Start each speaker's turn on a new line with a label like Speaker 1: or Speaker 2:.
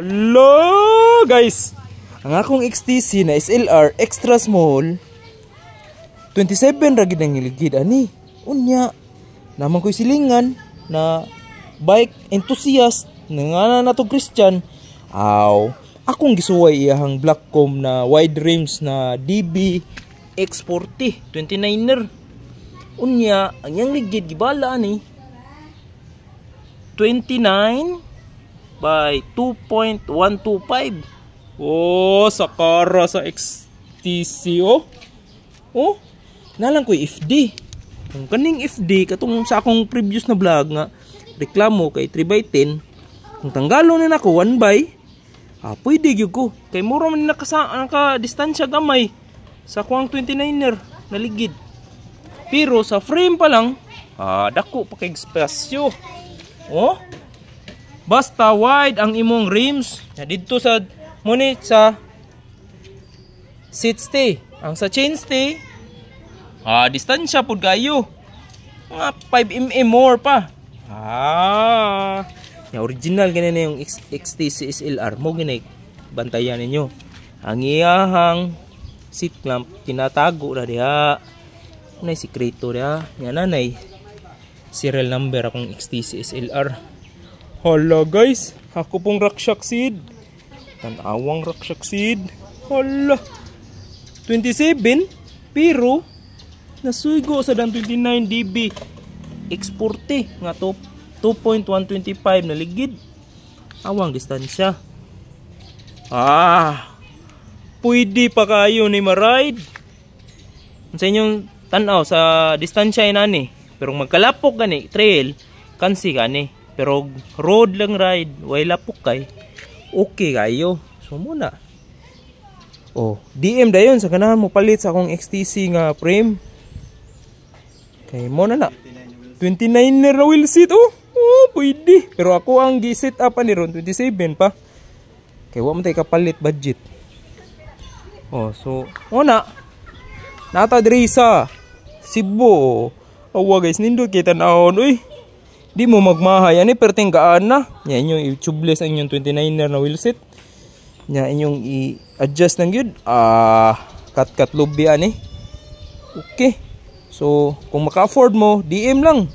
Speaker 1: Hello guys, ang akong XTC na SLR extra small 27 ra gid ang iligid ani. Unya naman ko'y silingan na bike enthusiast nga na to Christian. Akong gisuway iyahang Blackcomb na wide rims na DB X40 29er. Unya ang yang ligid gibala ani 29 by 2.125. Sakara sa XTC nalang ko FD. Kung kaning FD katong sa akong previous na vlog nga reklamo kay 3x10, kung tanggalo na nako 1x, pwede gyud ko kay mura man naka distansya gamay sa kuang 29er naligid. Pero sa frame pa lang dako pa kay espasyo. Basta wide ang imong rims. Dito sa munit sa seat stay. Ang sa chain stay, distansya pud kayo. Mga 5 mm more pa. Yung original ganyan na yung XTC SLR mo ginay bantayan ninyo. Ang iyahang seat clamp tinatago na diha. Nay sikreto diha. Yan nanay. Serial number akong XTC SLR. Hala guys, ako pong Rakshak seed. Tanawang Rakshak seed. Hala. 27 pero nasuigo sa dan 29 dB X40 nga to 2.125 na ligid. Awang distansya. Pwede pa kayo ni ma-ride. Sa inyong tanaw sa distansya inani. Pero magkalapok gani trail kansi gani. Pero road lang ride, way lapok kay okay kayo. So muna. DM dayon sa ganahan mo palit sa akong XTC nga frame. Kay mo na 29er na wheel seat pwede. Pero ako ang gi-set up ni ron 27 pa. Kay wa man tay kapalit budget. So una nata diri sa Cebu. Guys, nindot kita naon di mo magmahay ani perting gaan na. Nya inyong i-tubeless ang inyong 29er na wheelset. Nya inyong i-adjust nang gyud. Cut lobby ani. Okay. So kung maka-afford mo, DM lang.